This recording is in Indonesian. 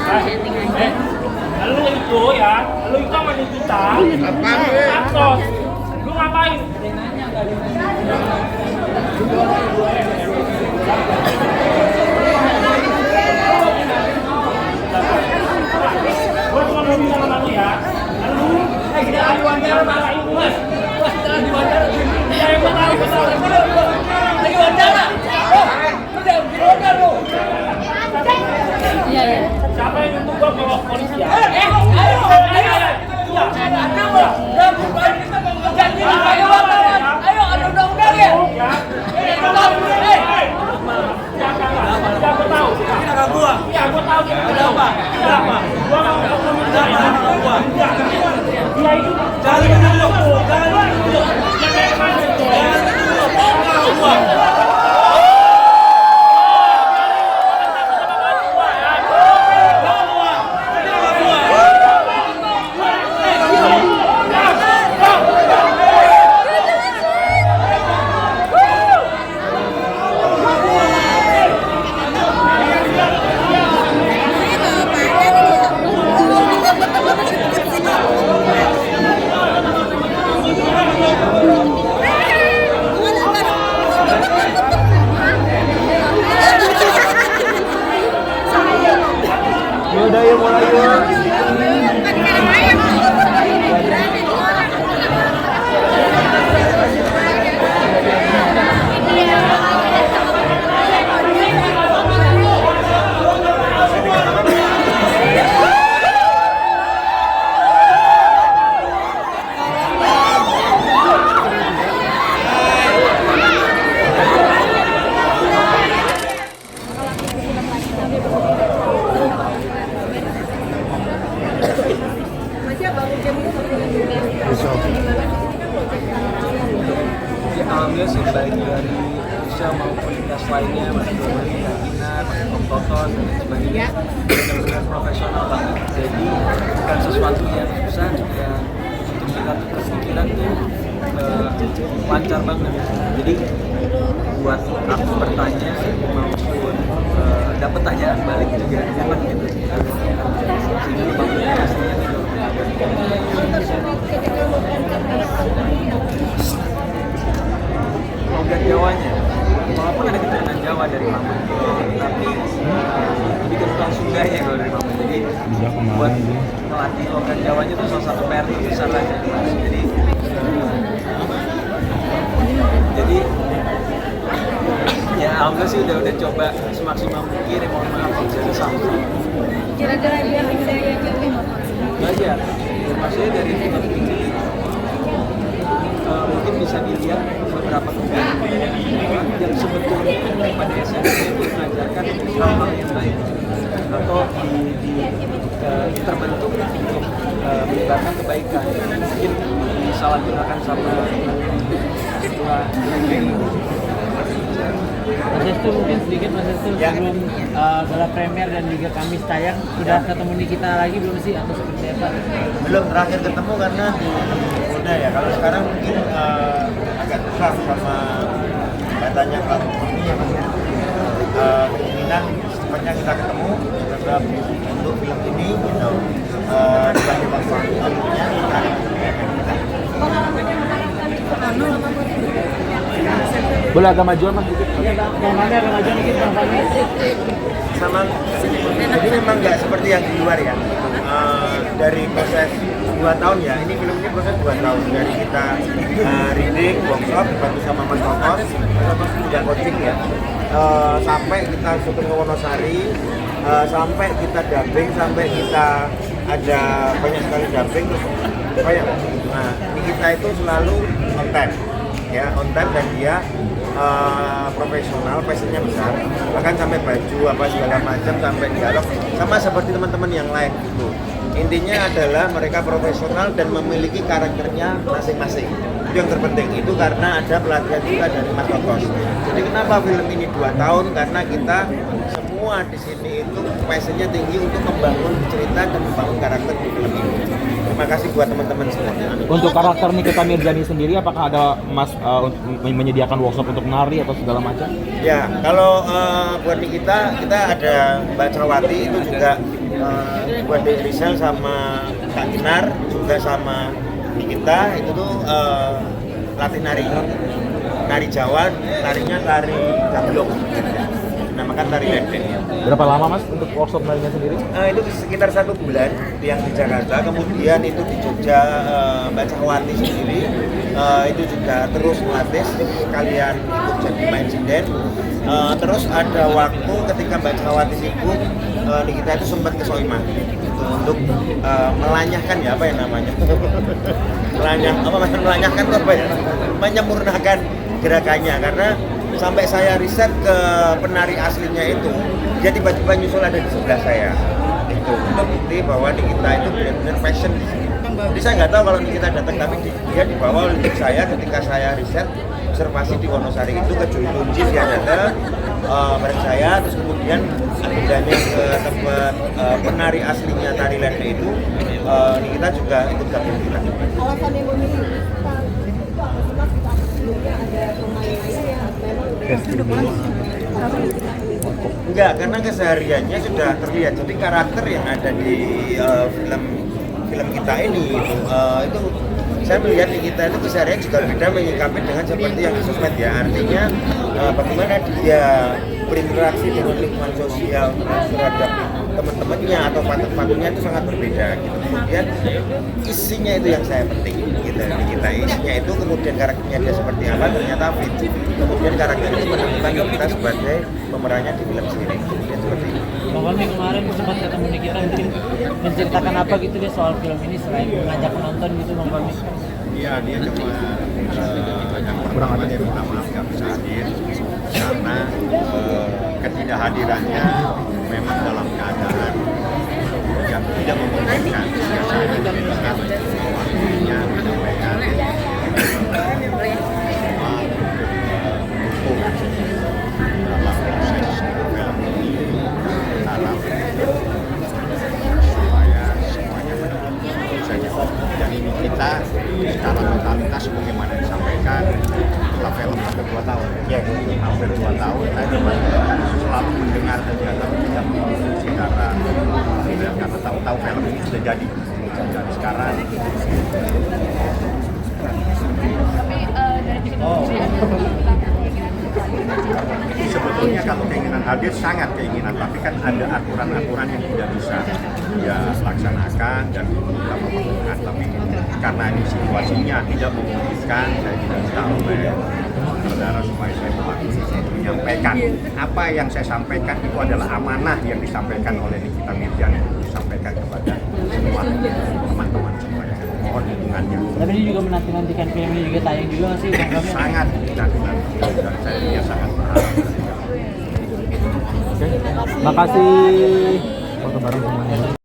setting aja. Lu itu ya, lu itu sama kita. Apaan? Lu ngapain? Gua cuma mau bilang sama lu ya. Lu kita adu wawancara malah itu mas. Kita adu wawancara. Ya gua tahu. Lagi wawancara. Udah wawancara lu. Iya ya. Siapa yang untuk gua bawa polisi ya? Ayo, ada undang-undang ya? Gua tahu. Ada apa? Gua mau gua. Dia itu jangan menunduk. Yaudah yuk mulai yuk. Alhamdulillah sih baik dari Indonesia maupun lintas lainnya, masih dari Kinar, Om Toton dan lain sebagainya benar-benar profesional banget. Jadi bukan sesuatu yang susah, yang untuk kita tuh berpikiran tuh lancar banget. Jadi buat aku bertanya maupun dapat tanyaan balik juga enak gitu. Sehingga komunikasinya logat Jawanya, walaupun ada keturunan Jawa dari mama, tapi lebih kental Sundanya kalau dari mama. Jadi buat melatih logat Jawanya itu salah satu PR terbesar aja. Jadi ya alhamdulillah sih udah coba semaksimal mungkin. Mohon maaf kalau saya salah. Kira-kira biar bisa jauhin Belajar, maksudnya dari film ini mungkin bisa dilihat beberapa kegiatan yang sebetulnya pada esensinya itu mengajarkan hal-hal yang baik atau terbentuk untuk menyebarkan kebaikan. Mungkin disalahgunakan sama sebuah Mas Hestu mungkin sedikit Mas Hestu sebelum gala premier dan juga Kamis tayang sudah ketemu Nikita lagi belum sih atau seperti apa? Belum, terakhir ketemu karena udah ya. Kalau sekarang mungkin agak susah sama katanya kalau ini yang kemungkinan secepatnya kita ketemu sebab untuk film ini gitu dibanding waktunya boleh agak majuan mas dikit. Bang Fahmi agak majuan dikit Bang Fahmi. sama jadi memang nggak seperti yang di luar ya. Dari proses 2 tahun ya, ini film ini proses 2 tahun dari kita reading, workshop, dibantu sama Mas Totos juga coaching ya, sampai kita syuting ke Wonosari, sampai kita dubbing, sampai kita ada banyak sekali dubbing terus banyak. Nah, ini kita itu selalu on time ya, on time dan dia profesional, passionnya besar, bahkan sampai baju apa segala macam, sampai dialog sama seperti teman-teman yang lain gitu. Intinya adalah mereka profesional dan memiliki karakternya masing-masing. Itu yang terpenting, itu karena ada pelatihan juga dari Mas Totos. Jadi kenapa film ini 2 tahun? Karena kita semua di sini itu passionnya tinggi untuk membangun cerita dan membangun karakter di film ini. Terima kasih buat teman-teman semuanya. Untuk karakter Nikita Mirzani sendiri, apakah ada Mas menyediakan workshop untuk nari atau segala macam? Ya, kalau buat Nikita, kita ada Mbak Cerwati itu juga buat Dek Rizal sama Kak Kinar juga sama Nikita itu tuh latih nari Jawa, tarinya tari gablok, dinamakan tari ledek. Berapa lama Mas untuk workshop narinya sendiri? Itu sekitar 1 bulan yang di Jakarta, kemudian itu di Jogja Mbak Cahwati sendiri itu juga terus melatih sekalian ikut jadi main sinden. Terus ada waktu ketika Mbak Cahwati sibuk, Nikita itu sempat ke Soima untuk melanyahkan ya apa ya namanya melanyahkan tuh apa ya, menyempurnakan gerakannya, karena sampai saya riset ke penari aslinya itu dia tiba-tiba nyusul ada di sebelah saya, itu bukti bahwa Nikita itu benar-benar passion di sini. Jadi saya nggak tahu kalau Nikita datang, tapi dia dibawa oleh saya ketika saya riset observasi di Wonosari itu ke Junji dia datang bareng saya, terus kemudian agendanya ke tempat penari aslinya tari ledek itu, Nikita juga ikut gabung kita. Alasannya memilih sebelumnya ada pemain yang memang Enggak, karena kesehariannya sudah terlihat. Jadi karakter yang ada di film kita ini itu saya melihat di kita itu keseharian juga beda menyikapi dengan seperti yang di sosmed ya. Artinya bagaimana dia berinteraksi dengan lingkungan sosial terhadap teman-temannya atau partner-partnernya itu sangat berbeda gitu. Kemudian isinya itu yang saya penting gitu. Di kita isinya itu kemudian karakternya dia seperti apa ternyata fit. Kemudian karakter itu menemukan kita sebagai pemerannya di film sendiri. Kemudian seperti itu. Bang Fahmi kemarin sempat ketemu Nikita, mungkin menceritakan apa gitu dia soal film ini selain mengajak penonton gitu Bang Fahmi? Iya, dia cuma yang pertama dia minta maaf nggak bisa hadir karena ketidakhadirannya memang dalam keadaan yang tidak memungkinkan. Saya diberikan waktunya menyampaikan dalam proses film ini harap supaya semuanya benar-benar saja. Dan ini kita secara totalitas sebagaimana disampaikan setelah film hampir 2 tahun. Ya, hampir 2 tahun saya selalu mendengar saja tapi tidak mengikuti secara karena tahu-tahu film ini sudah jadi. Dan sekarang sebetulnya kalau keinginan hadir sangat keinginan, tapi kan ada aturan-aturan yang tidak bisa dia laksanakan dan kita memerlukan, tapi karena ini situasinya tidak memungkinkan, saya tidak tahu saudara supaya saya menyampaikan apa yang saya sampaikan itu adalah amanah yang disampaikan oleh Nikita Mirjani untuk disampaikan kepada semua teman-teman semuanya. Mohon dukungannya. Tapi ini juga menanti-nantikan film ini juga tayang juga nggak sih Bang Fahmi? Sangat nanti-nanti dan saya sangat berharap. Oke. Makasih foto bareng semuanya.